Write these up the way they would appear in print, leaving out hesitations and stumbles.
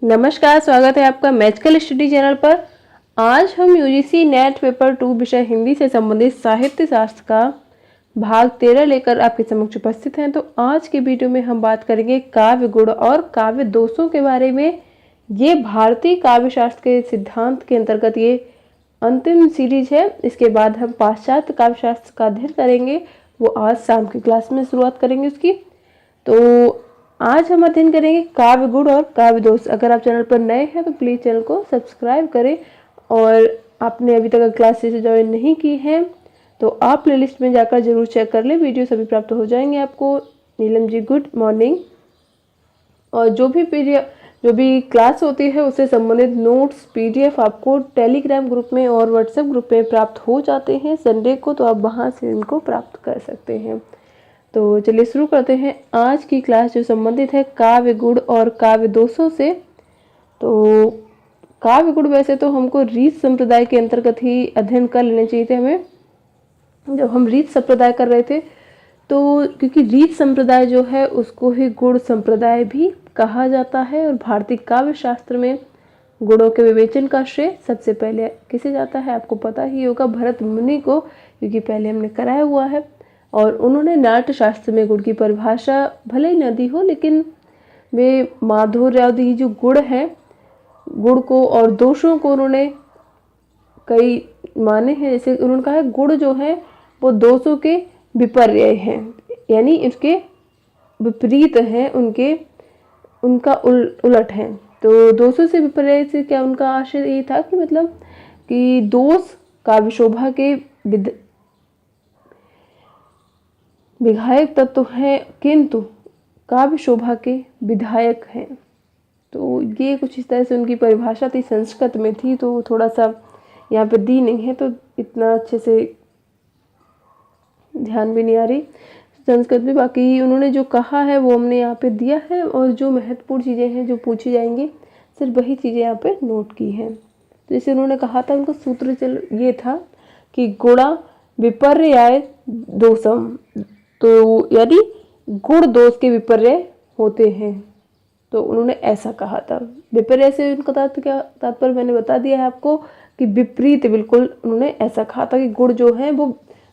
नमस्कार, स्वागत है आपका मैजिकल स्टडी चैनल पर। आज हम यूजीसी नेट पेपर 2 विषय हिंदी से संबंधित साहित्य शास्त्र का भाग 13 लेकर आपके समक्ष उपस्थित हैं। तो आज की वीडियो में हम बात करेंगे काव्य गुण और काव्य दोषों के बारे में। ये भारतीय काव्य शास्त्र के सिद्धांत के अंतर्गत ये अंतिम सीरीज है। इसके बाद हम पाश्चात्य काव्य शास्त्र का अध्ययन करेंगे, वो आज शाम की क्लास में शुरुआत करेंगे उसकी। तो आज हम अध्ययन करेंगे काव्य गुण और काव्य दोष। अगर आप चैनल पर नए हैं तो प्लीज़ चैनल को सब्सक्राइब करें, और आपने अभी तक क्लासेस ज्वाइन नहीं की हैं तो आप प्लेलिस्ट में जाकर जरूर चेक कर लें। वीडियो सभी प्राप्त हो जाएंगे आपको। Neelam ji good morning. और जो भी क्लास होती है उससे संबंधित नोट्स पीडीएफ आपको टेलीग्राम ग्रुप में और व्हाट्सएप ग्रुप में प्राप्त हो जाते हैं संडे को, तो आप वहाँ से इनको प्राप्त कर सकते हैं। तो चलिए शुरू करते हैं आज की क्लास, जो संबंधित है काव्य गुण और काव्य दोषों से। तो काव्य गुण वैसे तो हमको रीत संप्रदाय के अंतर्गत ही अध्ययन कर लेने चाहिए थे हमें, जब हम रीत संप्रदाय कर रहे थे। तो क्योंकि रीत संप्रदाय जो है उसको ही गुण संप्रदाय भी कहा जाता है, और भारतीय काव्य शास्त्र में गुणों के विवेचन का श्रेय सबसे पहले किसे जाता है आपको पता ही होगा, भरत मुनि को, क्योंकि पहले हमने कराया हुआ है। और उन्होंने नाट्य शास्त्र में गुण की परिभाषा भले ही न दी हो, लेकिन वे माधुर्यादि जो गुण हैं, गुण को और दोषों को उन्होंने कई माने हैं। जैसे उन्होंने कहा है गुण जो है वो दोषों के विपर्य हैं, यानी इसके विपरीत हैं, उनका उलट है। तो दोषों से विपर्य से क्या उनका आशय ये था कि मतलब कि दोष काव्य शोभा के विधायक तत्व हैं, किंतु काव्य शोभा के विधायक हैं। तो ये कुछ इस तरह से उनकी परिभाषा थी, संस्कृत में थी, तो थोड़ा सा यहाँ पे दी नहीं है तो इतना अच्छे से ध्यान भी नहीं आ रही संस्कृत में। बाकी उन्होंने जो कहा है वो हमने यहाँ पे दिया है, और जो महत्वपूर्ण चीज़ें हैं जो पूछी जाएंगी सिर्फ वही चीज़ें यहाँ पे नोट की हैं। तो जैसे उन्होंने कहा था, उनका सूत्र ये था कि गुणा विपर्याय दोषम, तो यानी गुण दोष के विपर्य होते हैं। तो उन्होंने ऐसा कहा था। विपर्य से उनका तात्पर्य मैंने बता दिया है आपको कि विपरीत, बिल्कुल उन्होंने ऐसा कहा था कि गुण जो है वो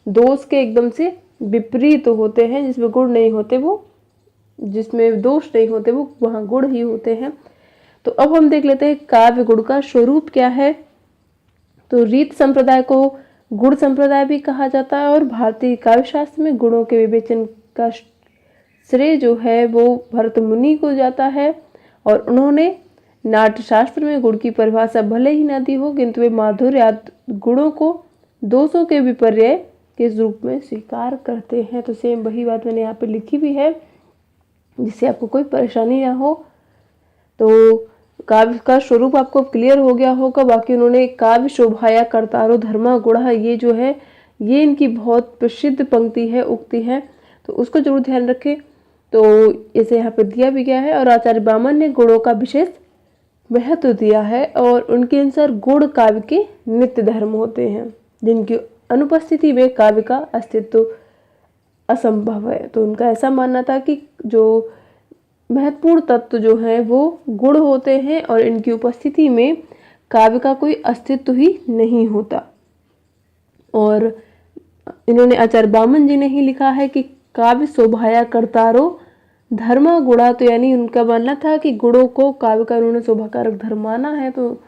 दोष के एकदम से विपरीत होते हैं। जिसमें गुण नहीं होते वो, जिसमें दोष नहीं होते वो वहाँ गुण ही होते हैं। तो अब हम देख लेते हैं काव्य गुण का स्वरूप क्या है। तो रीत संप्रदाय को गुण संप्रदाय भी कहा जाता है, और भारतीय काव्य शास्त्र में गुणों के विवेचन का श्रेय जो है वो भरत मुनि को जाता है। और उन्होंने नाट्य शास्त्र में गुण की परिभाषा भले ही न दी हो, किंतु वे माधुर्य गुणों को दोषों के विपर्य के रूप में स्वीकार करते हैं। तो सेम वही बात मैंने यहाँ पे लिखी भी है, जिससे आपको कोई परेशानी ना हो। तो काव्य का स्वरूप आपको क्लियर हो गया होगा। बाकी उन्होंने काव्य शोभाया कर्तारो धर्मा गुणः, ये जो है ये इनकी बहुत प्रसिद्ध पंक्ति है, उक्ति है, तो उसको जरूर ध्यान रखें। तो इसे यहाँ पे दिया भी गया है। और आचार्य बामन ने गुणों का विशेष महत्व दिया है, और उनके अनुसार गुण काव्य के नित्य धर्म होते हैं, जिनकी अनुपस्थिति में काव्य का अस्तित्व असंभव है। तो उनका ऐसा मानना था कि जो महत्वपूर्ण तत्व जो है वो गुण होते हैं, और इनकी उपस्थिति में काव्य का कोई अस्तित्व ही नहीं होता। और इन्होंने आचार्य बामन जी ने ही लिखा है कि काव्य शोभाया कर्तारो धर्मा गुणा, तो यानी उनका मानना था कि गुणों को काव्य का उन्होंने शोभाकारक धर्म माना है। तो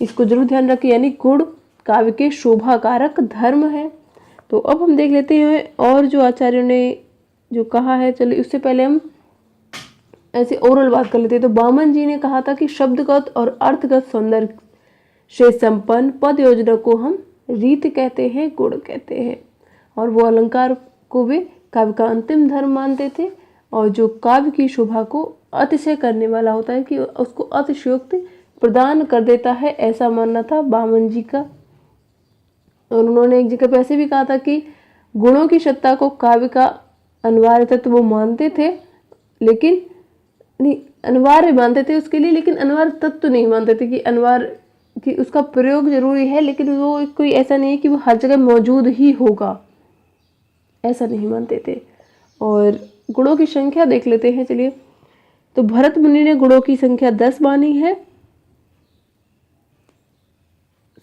इसको जरूर ध्यान रखिए, यानी गुण काव्य के शोभाकारक धर्म है। तो अब हम देख लेते हैं और जो आचार्यों ने जो कहा है। चलिए उससे पहले हम ऐसे ओरल बात कर लेते हैं। तो बामन जी ने कहा था कि शब्दगत और अर्थगत सौंदर्य से संपन्न पद योजना को हम रीत कहते हैं, गुण कहते हैं। और वो अलंकार को भी काव्य का अंतिम धर्म मानते थे, और जो काव्य की शोभा को अतिशय करने वाला होता है कि उसको अतिशयोक्ति प्रदान कर देता है, ऐसा मानना था बामन जी का। और उन्होंने एक जगह पे ऐसे भी कहा था कि गुणों की सत्ता को काव्य का अनिवार्य तत्व वो मानते थे, लेकिन नहीं अनिवार्य मानते थे उसके लिए, लेकिन अनिवार्य तत्व नहीं मानते थे कि अनिवार्य कि उसका प्रयोग जरूरी है, लेकिन वो कोई ऐसा नहीं है कि वो हर जगह मौजूद ही होगा, ऐसा नहीं मानते थे। और गुणों की संख्या देख लेते हैं। चलिए तो भरत मुनि ने गुणों की संख्या 10 मानी है।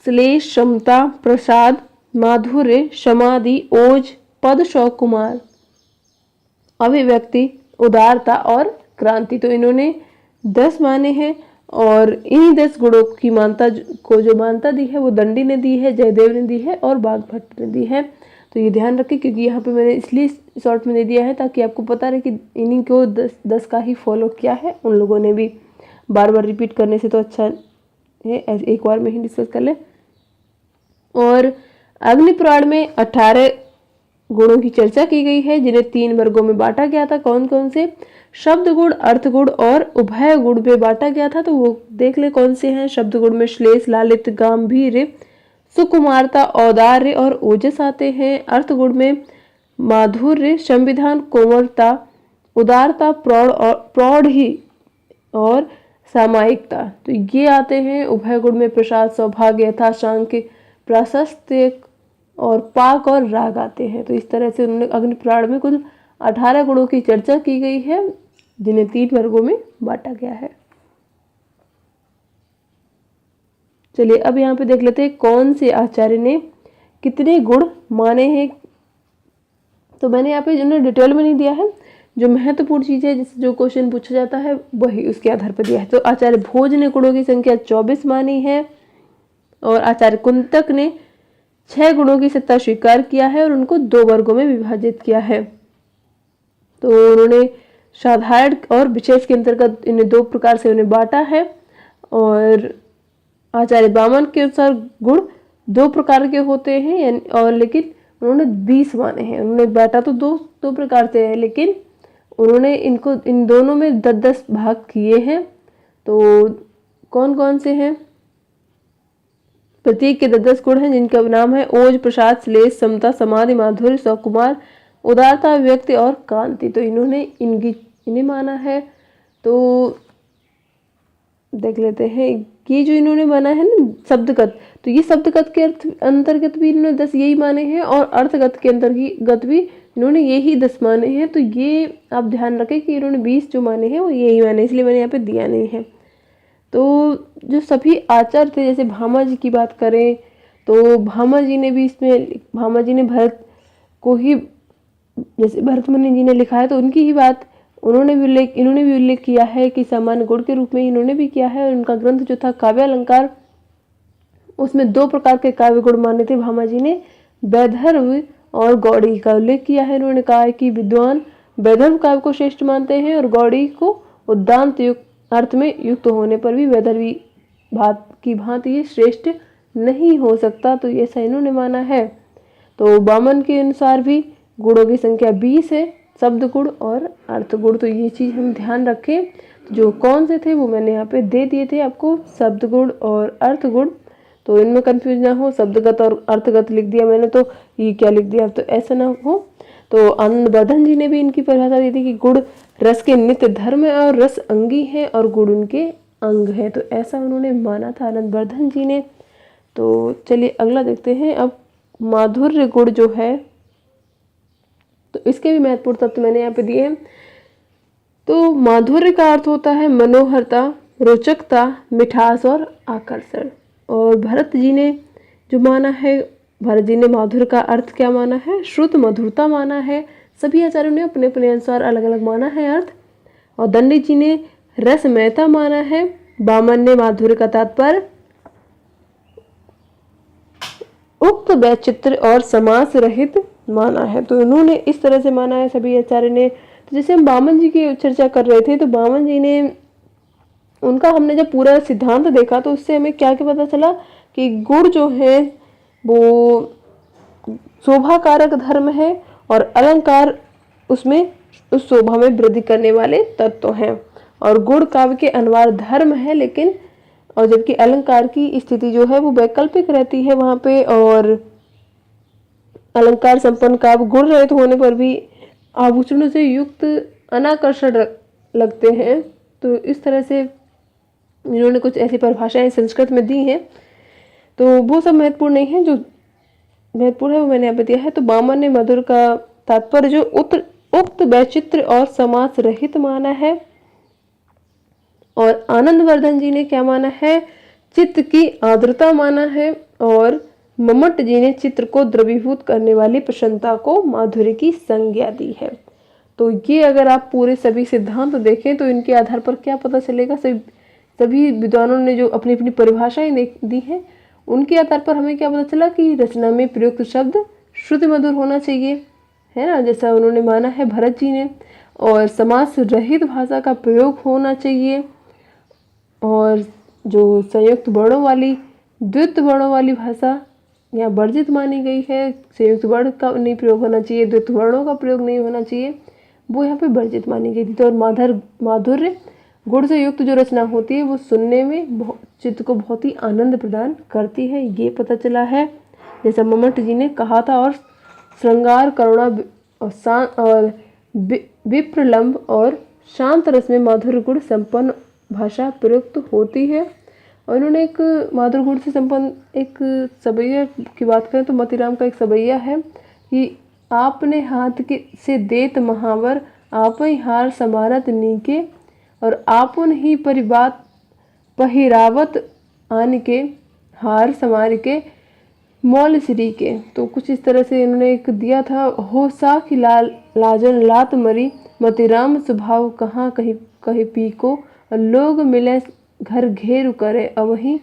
श्लेष, क्षमता, प्रसाद, माधुर्य, समाधि, ओज, पद, शौक, कुमार, अभिव्यक्ति, उदारता और क्रांति। तो इन्होंने 10 माने हैं और इन्हीं 10 गुणों की मानता को जो मानता दी है वो दंडी ने दी है, जयदेव ने दी है और बागभट्ट ने दी है। तो ये ध्यान रखें, क्योंकि यहाँ पे मैंने इसलिए शॉर्ट में दे दिया है ताकि आपको पता रहे कि इन्हीं को 10 का ही फॉलो किया है उन लोगों ने भी। बार बार रिपीट करने से तो अच्छा है, एक बार में ही डिस्कस कर ले। और अग्नि पुराण में 18 गुणों की चर्चा की गई है, जिन्हें 3 वर्गों में बांटा गया था। कौन कौन से? शब्द गुण, अर्थ गुण और उभय गुण में बांटा गया था। तो वो देख ले कौन से हैं। शब्द गुण में श्लेष, लालित, गांभीर्य, सुकुमारता, औदार्य और ओजस आते हैं। अर्थ गुण में माधुर्य, संविधान, कोमलता, उदारता, प्रौढ़ ही और सामायिकता, तो ये आते हैं। उभय गुण में प्रसाद, सौभाग्य, यथाशांक्य, प्राशस्त्य और पाक और राग आते हैं। तो इस तरह से उन्होंने अग्नि पुराण में कुल 18 गुणों की चर्चा की गई है, जिन्हें 3 वर्गों में बांटा गया है। चलिए अब यहाँ पे देख लेते हैं कौन से आचार्य ने कितने गुण माने हैं। तो मैंने यहाँ पे उन्होंने डिटेल में नहीं दिया है, जो महत्वपूर्ण चीज़ है जिससे जो क्वेश्चन पूछा जाता है वही उसके आधार पर दिया है। तो आचार्य भोज ने गुणों की संख्या 24 मानी है और आचार्य कुंतक ने 6 गुणों की सत्ता स्वीकार किया है और उनको 2 वर्गों में विभाजित किया है। तो उन्होंने साधारण और विशेष के अंतर्गत इन्हें 2 प्रकार से उन्हें बांटा है। और आचार्य वामन के अनुसार गुण 2 प्रकार के होते हैं और लेकिन उन्होंने 20 माने हैं। उन्होंने बांटा तो दो प्रकार से है, लेकिन उन्होंने इनको इन दोनों में 10-10 भाग किए हैं। तो कौन कौन से हैं? प्रत्येक के 10-10 गुण हैं, जिनका नाम है ओज, प्रसाद, श्लेष, समता, समाधि, माधुर्य, सकुमार, उदारता, व्यक्ति और कांति। तो इन्होंने इन्हें माना है। तो देख लेते हैं ये जो इन्होंने माना है ना शब्दगत, तो ये शब्दगत के अंतर्गत भी इन्होंने 10 यही माने हैं और अर्थगत के अंतर्गत भी इन्होंने यही 10 माने हैं। तो ये आप ध्यान रखें कि इन्होंने 20 जो माने हैं वो यही माने, इसलिए मैंने यहाँ पे दिया नहीं है। तो जो सभी आचार्य थे, जैसे भामा जी की बात करें तो भामा जी ने भी भामा जी ने भरत को ही, जैसे भरत मुनि जी ने लिखा है तो उनकी ही बात इन्होंने भी उल्लेख किया है कि सामान्य गुण के रूप में इन्होंने भी किया है। और उनका ग्रंथ जो था काव्य अलंकार, उसमें 2 प्रकार के काव्य गुण माने थे भामा जी ने, वैदर्भ और गौड़ी का उल्लेख किया है। उन्होंने कहा है कि विद्वान वैदर्भ काव्य को श्रेष्ठ मानते हैं और गौड़ी को उद्दांत युक्त अर्थ में युक्त होने पर भी वैदर्भी की भांति ये श्रेष्ठ नहीं हो सकता। तो ये ऐसा इन्होंने माना है। तो वामन के अनुसार भी गुणों की संख्या 20 है, शब्द गुण और अर्थ गुण। तो ये चीज़ हम ध्यान रखें। जो कौन से थे वो मैंने यहाँ पे दे दिए थे आपको, शब्द गुण और अर्थ गुण। तो इनमें कंफ्यूज ना हो, शब्दगत और अर्थगत लिख दिया मैंने तो ये क्या लिख दिया, तो ऐसा ना हो। तो आनंदवर्धन जी ने भी इनकी परिभाषा दी थी कि गुण रस के नित्य धर्म है और रस अंगी है और गुण उनके अंग है। तो ऐसा उन्होंने माना था आनंदवर्धन जी ने। तो चलिए अगला देखते हैं। अब माधुर्य गुण जो है, तो इसके भी महत्वपूर्ण तत्व मैंने यहाँ पे दिए हैं। तो माधुर्य का अर्थ होता है मनोहरता, रोचकता, मिठास और आकर्षण। और भरत जी ने जो माना है, भरत जी ने माधुर्य का अर्थ क्या माना है? श्रुत मधुरता माना है। सभी आचार्यों ने अपने अपने अनुसार अलग अलग माना है अर्थ। और दंडी जी ने रसमयता माना है। वामन ने माधुर्य का तात्पर्य उक्त वैचित्र और समास रहित माना है। तो उन्होंने इस तरह से माना है सभी आचार्य ने। तो जैसे हम वामन जी की चर्चा कर रहे थे, तो वामन जी ने उनका हमने जब पूरा सिद्धांत देखा तो उससे हमें क्या क्या पता चला कि गुण जो है वो शोभा कारक धर्म है और अलंकार उसमें उस शोभा में वृद्धि करने वाले तत्व हैं। और गुण काव्य के अनिवार्य धर्म है, लेकिन और जबकि अलंकार की स्थिति जो है वो वैकल्पिक रहती है वहां पे। और अलंकार संपन्न काव्य गुण रहित होने पर भी आभूषणों से युक्त अनाकर्षण लगते हैं। तो इस तरह से इन्होंने कुछ ऐसी परिभाषाएं संस्कृत में दी हैं। तो वो सब महत्वपूर्ण नहीं है, जो महत्वपूर्ण है वो मैंने यहाँ पे दिया है। तो वामन ने मधुर का तात्पर्य जो उक्त वैचित्र और समास रहित माना है। और आनंदवर्धन जी ने क्या माना है, चित्त की आर्द्रता माना है। और मम्मट जी ने चित्र को द्रवीभूत करने वाली प्रसन्नता को माधुर्य की संज्ञा दी है। तो ये अगर आप पूरे सभी सिद्धांत देखें तो इनके आधार पर क्या पता चलेगा, सभी विद्वानों ने जो अपनी अपनी परिभाषाएं दी हैं उनके आधार पर हमें क्या पता चला कि रचना में प्रयुक्त शब्द श्रुति मधुर होना चाहिए, है ना, जैसा उन्होंने माना है भरत जी ने। और समास रहित भाषा का प्रयोग होना चाहिए। और जो संयुक्त वर्णों वाली, द्वित्व वर्णों वाली भाषा यहाँ वर्जित मानी गई है, संयुक्त वर्ण का नहीं प्रयोग होना चाहिए, द्वित्व वर्णों का प्रयोग नहीं होना चाहिए, वो यहाँ पे वर्जित मानी गई थी। तो और माधुर्य गुण से युक्त जो रचना होती है वो सुनने में चित्त को बहुत ही आनंद प्रदान करती है, ये पता चला है, जैसा मम्मट जी ने कहा था। और श्रृंगार, करुणा और विप्रलंब और शांत रस में माधुर्य गुण संपन्न भाषा प्रयुक्त होती है। और इन्होंने एक माधुर्य गुण से संपन्न एक सवैया की बात करें तो मोतीराम का एक सवैया है कि आपने हाथ के से देत महावर, आप ही हार समारत नीके, और आपन ही परिबात पहिरावत आन के, हार समार के मौल श्री के। तो कुछ इस तरह से इन्होंने एक दिया था, हो साखी लाजन लात मरी, मोतीराम स्वभाव कहाँ कहीं कहीं पी को, लोग मिले घर घेर करे, अवहीं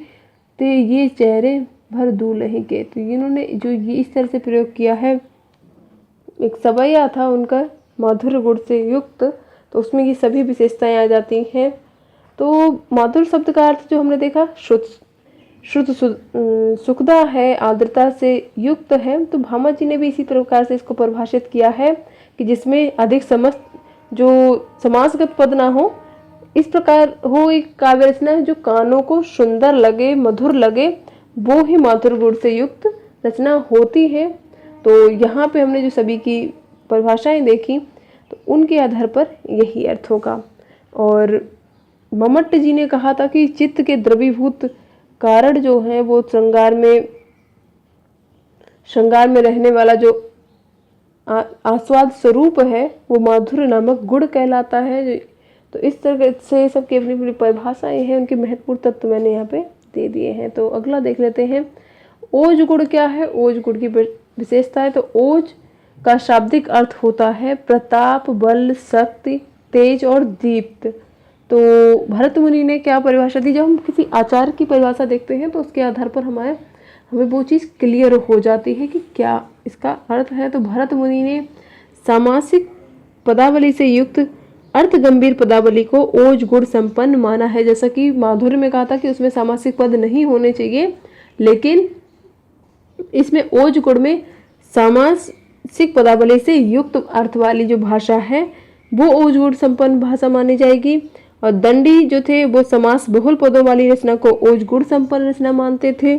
ते ये चेहरे भर दूल्हे के। तो इन्होंने जो ये इस तरह से प्रयोग किया है, एक सवैया था उनका माधुर्य गुण से युक्त, तो उसमें ये सभी विशेषताएं आ जाती हैं। तो माधुर्य शब्द का अर्थ जो हमने देखा, श्रुत सुखदा है, आर्द्रता से युक्त है। तो भामा जी ने भी इसी प्रकार से इसको परिभाषित किया है कि जिसमें अधिक समस्त जो समासगत पद ना हो, इस प्रकार हो एक काव्य रचना है जो कानों को सुंदर लगे, मधुर लगे, वो ही माधुर्य गुण से युक्त रचना होती है। तो यहाँ पे हमने जो सभी की परिभाषाएं देखी तो उनके आधार पर यही अर्थ होगा। और मम्मट जी ने कहा था कि चित्त के द्रवीभूत कारण जो है वो श्रृंगार में रहने वाला जो आस्वाद स्वरूप है वो माधुर्य नामक गुण कहलाता है। तो इस तरह से सबकी अपनी अपनी परिभाषाएं हैं, उनके महत्वपूर्ण तत्व मैंने यहाँ पे दे दिए हैं। तो अगला देख लेते हैं, ओज गुण क्या है। ओज गुण की विशेषता है, तो ओज का शाब्दिक अर्थ होता है प्रताप, बल, शक्ति, तेज और दीप्त। तो भरत मुनि ने क्या परिभाषा दी, जब हम किसी आचार्य की परिभाषा देखते हैं तो उसके आधार पर हमें वो चीज़ क्लियर हो जाती है कि क्या इसका अर्थ है। तो भरत मुनि ने सामासिक पदावली से युक्त अर्थ गंभीर पदावली को ओज गुण संपन्न माना है। जैसा कि माधुर्य में कहा था कि उसमें सामासिक पद नहीं होने चाहिए, लेकिन इसमें ओज गुण में सामासिक पदावली से युक्त अर्थ वाली जो भाषा है वो ओज गुण संपन्न भाषा मानी जाएगी। और दंडी जो थे वो समास बहुल पदों वाली रचना को ओज गुण संपन्न रचना मानते थे।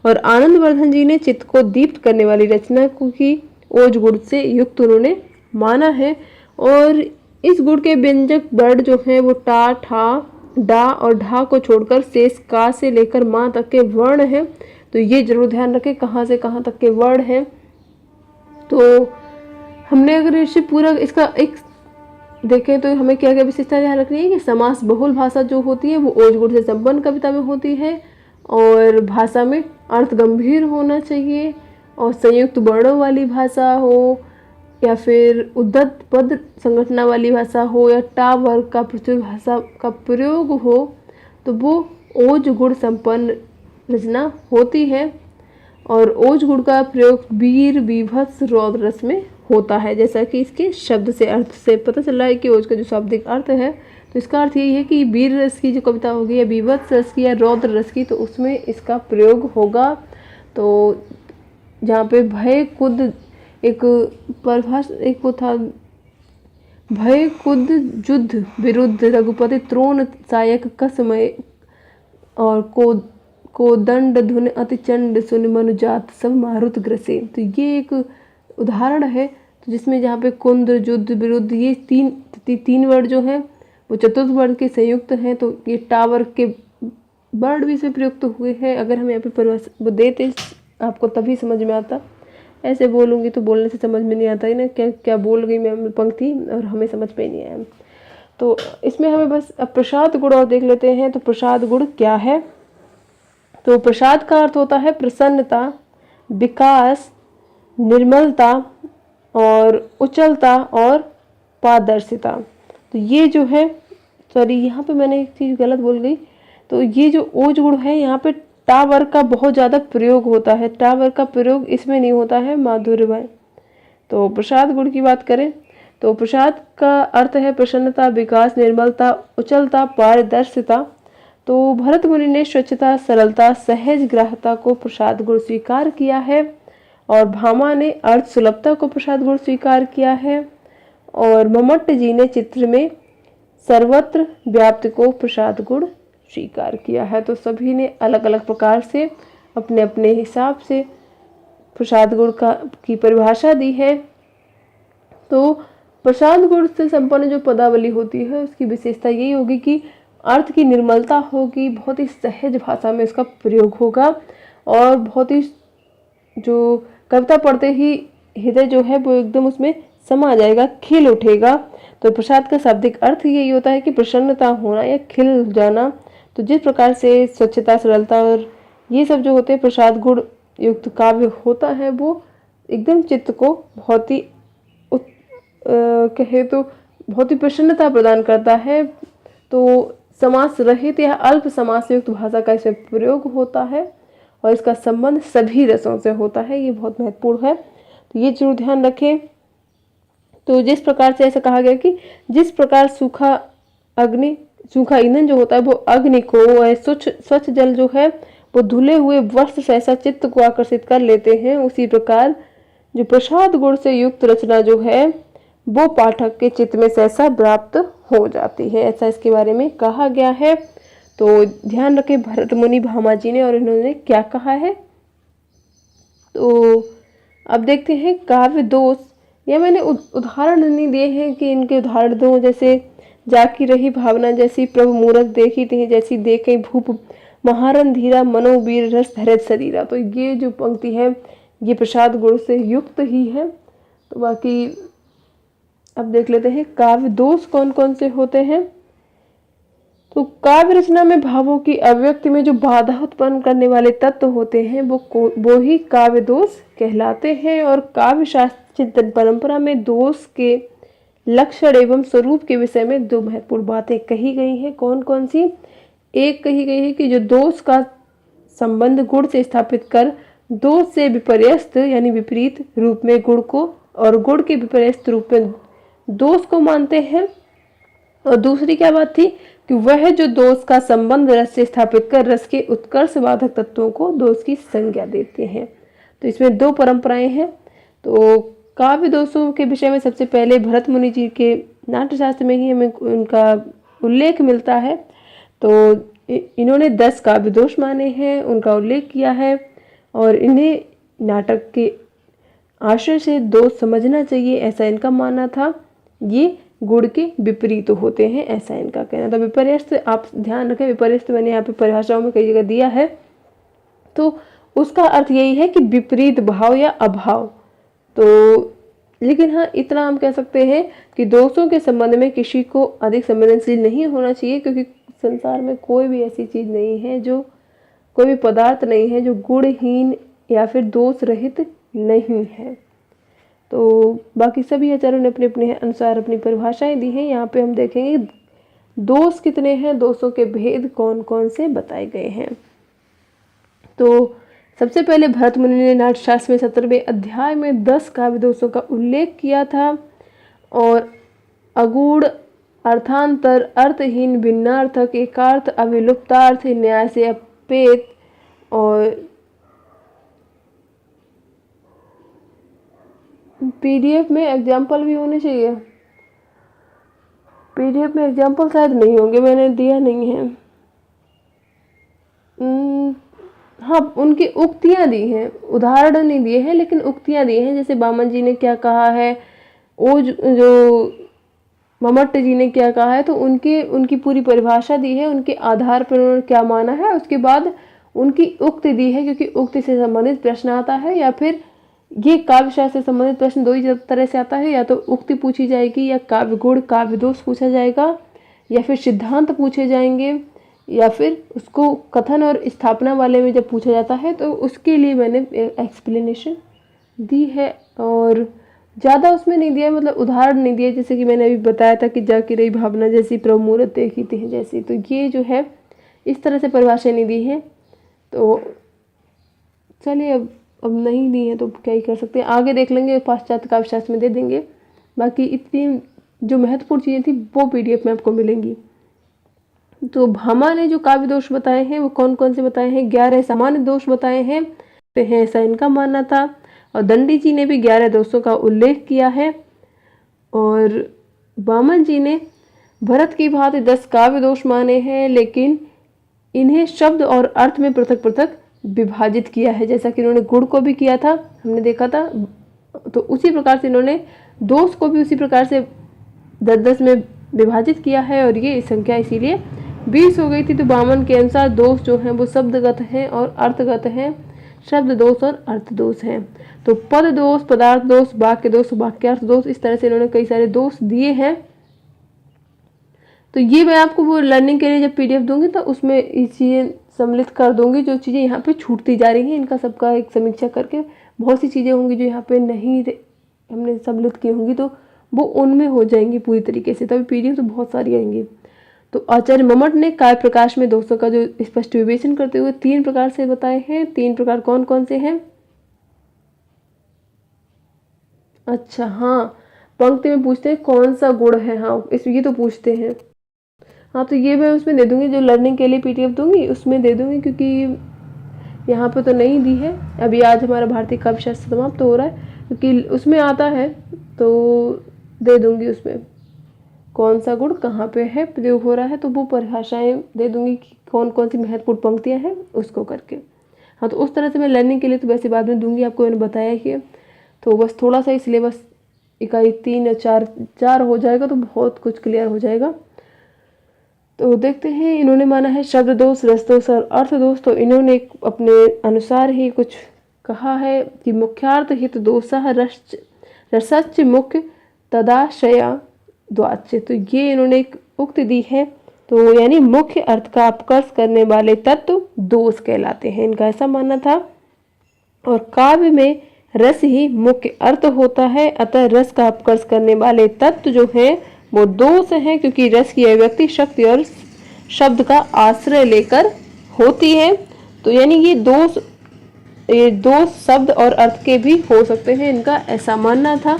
और आनंदवर्धन जी ने चित्त को दीप्त करने वाली रचना को ही ओज गुण से युक्त उन्होंने माना है। और इस गुण के व्यंजक वर्ण जो है वो टा, ठा, डा और ढा को छोड़कर शेष का से लेकर माँ तक के वर्ण है। तो ये जरूर ध्यान रखें कहाँ से कहाँ तक के वर्ण हैं। तो हमने अगर इसे पूरा इसका एक देखें तो हमें क्या क्या विशेषता ध्यान रखनी है कि समास बहुल भाषा जो होती है वो ओज गुण से संपन्न कविता में होती है, और भाषा में अर्थ गंभीर होना चाहिए, और संयुक्त वर्णों वाली भाषा हो, या फिर उद्धत पद संगठना वाली भाषा हो, या टा वर्ग का प्रचुर भाषा का प्रयोग हो, तो वो ओज गुण संपन्न रचना होती है। और ओज गुण का प्रयोग वीर, बीभत्स, रौद्र रस में होता है। जैसा कि इसके शब्द से अर्थ से पता चल रहा है कि ओज का जो शाब्दिक अर्थ है, तो इसका अर्थ यही है कि वीर रस की जो कविता होगी, या बीभत्स रस की, या रौद्र रस की, तो उसमें इसका प्रयोग होगा। तो जहाँ पे भय कुद एक परिभाषा, एक वो था, भय कुद युद्ध विरुद्ध रघुपति त्रोण सायक कसमय, और को दंड धुन अति चंड सुन मनुजात सब मारुत ग्रसे। तो ये एक उदाहरण है, तो जिसमें जहाँ पे कुंद, युद्ध, विरुद्ध, ये तीन वर्ड जो हैं वो चतुर्थ वर्ड के संयुक्त हैं। तो ये टावर के वर्ड भी इसमें प्रयुक्त हुए हैं। अगर हम यहाँ पे परिभाषा वो देते आपको तभी समझ में आता, ऐसे बोलूँगी तो बोलने से समझ में नहीं आता है ना, क्या क्या बोल गई मैं पंक्ति और हमें समझ में नहीं आया। तो इसमें हमें बस अब प्रसाद गुण और देख लेते हैं। तो प्रसाद गुण क्या है? तो प्रसाद का अर्थ होता है प्रसन्नता, विकास, निर्मलता और उच्चलता और पारदर्शिता। तो ये जो है, सॉरी यहाँ पे मैंने एक चीज़ गलत बोल गई। तो ये जो ओज गुण है, यहाँ पे टा वर्ग का बहुत ज़्यादा प्रयोग होता है। टा वर्ग का प्रयोग इसमें नहीं होता है माधुर्यमय। तो प्रसाद गुण की बात करें तो प्रसाद का अर्थ है प्रसन्नता, विकास, निर्मलता, उच्चलता, पारदर्शिता। तो भरत मुनि ने स्वच्छता, सरलता, सहज ग्राह्यता को प्रसाद गुण स्वीकार किया है और भामा ने अर्थ सुलभता को प्रसाद गुण स्वीकार किया है और मम्मट जी ने चित्र में सर्वत्र व्याप्त को प्रसाद गुण स्वीकार किया है। तो सभी ने अलग अलग प्रकार से अपने अपने हिसाब से प्रसाद गुण की परिभाषा दी है। तो प्रसाद गुण से संपन्न जो पदावली होती है उसकी विशेषता यही होगी कि अर्थ की निर्मलता होगी, बहुत ही सहज भाषा में इसका प्रयोग होगा और बहुत ही जो कविता पढ़ते ही हृदय जो है वो एकदम उसमें समा जाएगा, खिल उठेगा। तो प्रसाद का शाब्दिक अर्थ यही होता है कि प्रसन्नता होना या खिल जाना। तो जिस प्रकार से स्वच्छता, सरलता और ये सब जो होते हैं प्रसाद गुण युक्त काव्य होता है वो एकदम चित्त को बहुत ही कहे तो बहुत ही प्रसन्नता प्रदान करता है। तो समास रहित या अल्प समास युक्त भाषा का इसमें प्रयोग होता है और इसका संबंध सभी रसों से होता है। ये बहुत महत्वपूर्ण है, तो ये जरूर ध्यान रखें। तो जिस प्रकार से ऐसा कहा गया कि जिस प्रकार सूखा ईंधन जो होता है वो अग्नि को, स्वच्छ जल जो है वो धुले हुए वस्त्र से ऐसा चित्त को आकर्षित कर लेते हैं, उसी प्रकार जो प्रसाद गुण से युक्त रचना जो है वो पाठक के चित्त में सहसा प्राप्त हो जाती है, ऐसा इसके बारे में कहा गया है। तो ध्यान रखें भरत मुनि भामा जी ने और इन्होंने क्या कहा है। तो अब देखते हैं काव्य दोष। या मैंने उदाहरण नहीं दिए हैं कि इनके उदाहरण दो, जैसे जाकी रही भावना जैसी प्रभु मूरत देखी थी, जैसी देखे भूप महारन धीरा मनोवीर रस धैर्य शरीरा। तो ये जो पंक्ति है ये प्रसाद गुण से युक्त ही है। तो बाकी अब देख लेते हैं काव्य दोष कौन कौन से होते हैं। तो काव्य रचना में भावों की अभिव्यक्ति में जो बाधा उत्पन्न करने वाले तत्व होते हैं वो ही काव्य दोष कहलाते हैं। और काव्य शास्त्र चिंतन परंपरा में दोष के लक्षण एवं स्वरूप के विषय में दो महत्वपूर्ण बातें कही गई हैं। कौन कौन सी? एक कही गई है कि जो दोष का संबंध गुण से स्थापित कर दोष से विपर्यस्त यानी विपरीत रूप में गुण को और गुण के विपर्यस्त रूप में दोष को मानते हैं। और दूसरी क्या बात थी कि वह जो दोष का संबंध रस से स्थापित कर रस के उत्कर्ष बाधक तत्वों को दोष की संज्ञा देते हैं। तो इसमें दो परंपराएं हैं। तो काव्य दोषों के विषय में सबसे पहले भरत मुनि जी के नाट्यशास्त्र में ही हमें उनका उल्लेख मिलता है। तो इन्होंने 10 काव्य दोष माने हैं, उनका उल्लेख किया है और इन्हें नाटक के आशय से दोष समझना चाहिए, ऐसा इनका मानना था। ये गुण के विपरीत होते हैं, ऐसा इनका कहना था। विपर्यस्त आप ध्यान रखें, विपर्यस्त मैंने यहाँ पे परिभाषाओं में कई जगह दिया है। तो उसका अर्थ यही है कि विपरीत भाव या अभाव। तो लेकिन हाँ इतना हम कह सकते हैं कि दोषों के संबंध में किसी को अधिक संवेदनशील नहीं होना चाहिए, क्योंकि संसार में कोई भी ऐसी चीज़ नहीं है, जो कोई भी पदार्थ नहीं है जो गुणहीन या फिर दोष रहित नहीं है। तो बाकी सभी आचार्यों ने अपने अपने अनुसार अपनी परिभाषाएं दी हैं। यहाँ पे हम देखेंगे दोष कितने हैं, दोषों के भेद कौन कौन से बताए गए हैं। तो सबसे पहले भरत मुनि ने नाट्यशास्त्र में 17वें अध्याय में 10 काव्य दोषों का उल्लेख किया था। और अगूढ़, अर्थांतर, अर्थहीन, भिन्नार्थक, एकार्थ, अविलुप्तार्थ, न्याय से अपेत और पीडीएफ में एग्जाम्पल भी होने चाहिए। पीडीएफ में एग्जाम्पल शायद नहीं होंगे, मैंने दिया नहीं है। हाँ उनकी उक्तियाँ दी हैं, उदाहरण नहीं दिए हैं लेकिन उक्तियाँ दी हैं। जैसे बामन जी ने क्या कहा है, वो जो मम्मट जी ने क्या कहा है, तो उनकी पूरी परिभाषा दी है, उनके आधार पर उन्होंने क्या माना है। उसके बाद उनकी उक्ति दी है, क्योंकि उक्ति से संबंधित प्रश्न आता है या फिर ये काव्य शास्त्र से संबंधित प्रश्न दो ही तरह से आता है, या तो उक्ति पूछी जाएगी या काव्य गुण काव्य दोष पूछा जाएगा, या फिर सिद्धांत पूछे जाएंगे, या फिर उसको कथन और स्थापना वाले में जब पूछा जाता है तो उसके लिए मैंने एक्सप्लेनेशन दी है। और ज़्यादा उसमें नहीं दिया, मतलब उदाहरण नहीं दिया, जैसे कि मैंने अभी बताया था कि जाकी रही भावना जैसी प्रभु मूरत देखी थी जैसी, तो ये जो है इस तरह से परिभाषा नहीं दी है। तो चलिए अब नहीं दी है तो क्या ही कर सकते हैं, आगे देख लेंगे, पाश्चात्य काव्यशास्त्र में दे देंगे। बाकी इतनी जो महत्वपूर्ण चीज़ें थी वो PDF में आपको मिलेंगी। तो भामा ने जो काव्य दोष बताए हैं वो कौन कौन से बताए हैं, 11 सामान्य दोष बताए हैं, ऐसा इनका मानना था। और दंडी जी ने भी 11 दोषों का उल्लेख किया है। और वामन जी ने भरत की भांति 10 काव्य दोष माने हैं, लेकिन इन्हें शब्द और अर्थ में पृथक पृथक विभाजित किया है, जैसा कि इन्होंने गुण को भी किया था, हमने देखा था। तो उसी प्रकार से इन्होंने दोष को भी उसी प्रकार से 10-10 में विभाजित किया है, और ये संख्या इसीलिए 20 हो गई थी। तो वामन के अनुसार दोष जो हैं वो शब्दगत हैं और अर्थगत हैं, शब्द दोष और अर्थ दोष हैं। तो पद दोष, पदार्थ दोष, वाक्य दोष, वाक्यार्थ दोष, इस तरह से इन्होंने कई सारे दोष दिए हैं। तो ये मैं आपको वो लर्निंग के लिए जब PDF दूंगी तो उसमें ये चीज़ें सम्मिलित कर दूंगी, जो चीज़ें यहाँ पे छूटती जा रही हैं इनका सबका एक समीक्षा करके। बहुत सी चीज़ें होंगी जो यहाँ पे नहीं हमने सम्मिलित की होंगी, तो वो उनमें हो जाएंगी पूरी तरीके से, तभी PDF तो बहुत सारी आएंगी। तो आचार्य मम्मट ने काव्य प्रकाश में दोषों का जो स्पष्ट विवेचन करते हुए 3 प्रकार से बताए हैं। 3 प्रकार कौन कौन से हैं? अच्छा हाँ, पंक्ति में पूछते हैं कौन सा गुण है, हाँ ये तो पूछते हैं। हाँ तो ये मैं उसमें दे दूंगी, जो लर्निंग के लिए PDF दूंगी उसमें दे दूंगी, क्योंकि यहाँ पे तो नहीं दी है अभी। आज हमारा भारतीय काव्यशास्त्र समाप्त हो रहा है, क्योंकि उसमें आता है तो दे दूंगी, उसमें कौन सा गुण कहाँ पे है प्रयोग हो रहा है, तो वो परिभाषाएं दे दूंगी कि कौन कौन सी महत्वपूर्ण पंक्तियाँ हैं उसको करके। हाँ तो उस तरह से मैं लर्निंग के लिए तो वैसे बाद में दूंगी, आपको मैंने बताया ही है। तो बस थोड़ा सा ही सिलेबस इकाई 3 या 4 हो जाएगा तो बहुत कुछ क्लियर हो जाएगा। तो देखते हैं, इन्होंने माना है शब्द दोष, रस दोष और अर्थ दोष। तो इन्होंने अपने अनुसार ही कुछ कहा है कि मुख्यार्थ हित दोषः रसश्च मुख्य तदाशया द्वाच्य। तो ये इन्होंने एक उक्ति दी है, तो यानी मुख्य अर्थ का अपकर्ष करने वाले तत्व दोष कहलाते हैं, इनका ऐसा मानना था। और काव्य में रस ही मुख्य अर्थ होता है, अतः रस का अपकर्ष करने वाले तत्व जो हैं वो दोष हैं, क्योंकि रस की अभिव्यक्ति शक्ति और शब्द का आश्रय लेकर होती है। तो यानी ये दोष शब्द और अर्थ के भी हो सकते हैं, इनका ऐसा मानना था।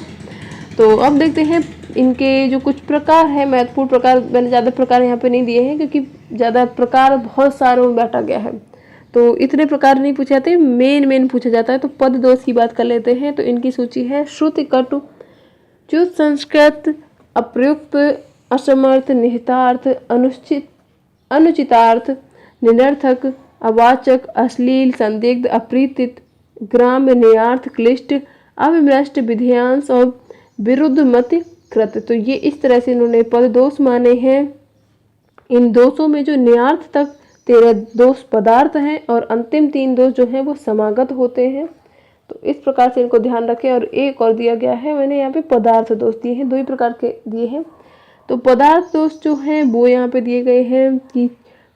तो अब देखते हैं इनके जो कुछ प्रकार है, महत्वपूर्ण प्रकार। मैंने ज़्यादा प्रकार यहाँ पे नहीं दिए हैं, क्योंकि ज़्यादा प्रकार बहुत सारों में बांटा गया है, तो इतने प्रकार नहीं पूछे जाते, मेन पूछा जाता है। तो पद दोष की बात कर लेते हैं। तो इनकी सूची है: श्रुति कटु, च्युत संस्कृत, अप्रयुक्त, असमर्थ, निहितार्थ, अनुचितार्थ, निरर्थक, अवाचक, अश्लील, संदिग्ध, अप्रीतित, ग्राम्य, न्यार्थ, क्लिष्ट, अविमृष्ट, विधियांश और विरुद्ध मत कृत। तो ये इस तरह से इन्होंने पद दोष माने हैं। इन दोषों में जो न्यार्थ तक 13 दोष पदार्थ हैं, और अंतिम 3 दोष जो हैं वो समागत होते हैं। तो इस प्रकार से इनको ध्यान रखें। और एक और दिया गया है, मैंने यहाँ पे पदार्थ दोष दिए हैं, 2 ही प्रकार के दिए हैं। तो पदार्थ दोष जो हैं वो यहाँ पे दिए गए हैं कि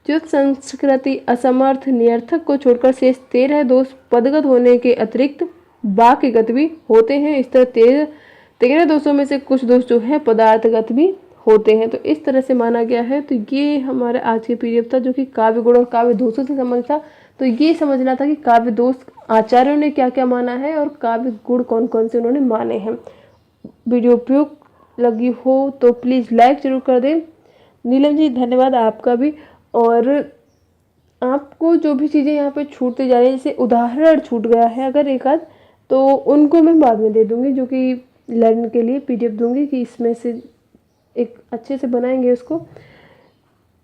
च्युत संस्कृति, असमर्थ, निरर्थक को छोड़कर शेष 13 दोष पदगत होने के अतिरिक्त वाक्यगत भी होते हैं। इस तरह 13 दोषों में से कुछ दोष जो है पदार्थगत भी होते हैं। तो इस तरह से माना गया है। तो ये हमारे आज के PDF था, जो कि काव्य गुण और काव्य दोषों से संबंधित था। तो ये समझना था कि काव्य दोष आचार्यों ने क्या क्या माना है और काव्य गुण कौन कौन से उन्होंने माने हैं। वीडियो उपयुक्त लगी हो तो प्लीज़ लाइक जरूर कर दें। नीलम जी धन्यवाद आपका भी। और आपको जो भी चीज़ें यहाँ पे छूटते जा रही हैं, जैसे उदाहरण छूट गया है अगर एक आध, तो उनको मैं बाद में दे दूँगी, जो कि लर्न के लिए PDF दूँगी कि इसमें से एक अच्छे से बनाएंगे उसको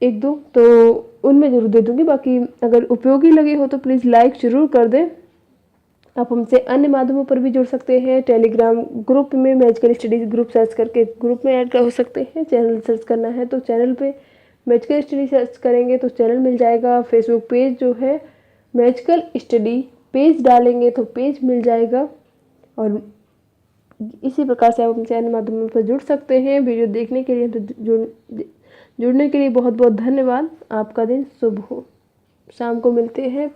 1-2, तो उनमें ज़रूर दे दूँगी। बाकी अगर उपयोगी लगे हो तो प्लीज़ लाइक ज़रूर कर दें। आप हमसे अन्य माध्यमों पर भी जुड़ सकते हैं। टेलीग्राम ग्रुप में मैजिकल स्टडीज़ ग्रुप सर्च करके ग्रुप में ऐड हो सकते हैं। चैनल सर्च करना है तो चैनल पे मैजिकल स्टडी सर्च करेंगे तो चैनल मिल जाएगा। फेसबुक पेज जो है मैजिकल स्टडी पेज डालेंगे तो पेज मिल जाएगा। और इसी प्रकार से आप हमसे अन्य माध्यमों पर जुड़ सकते हैं। वीडियो देखने के लिए तो जुड़ने के लिए बहुत बहुत धन्यवाद। आपका दिन शुभ हो। शाम को मिलते हैं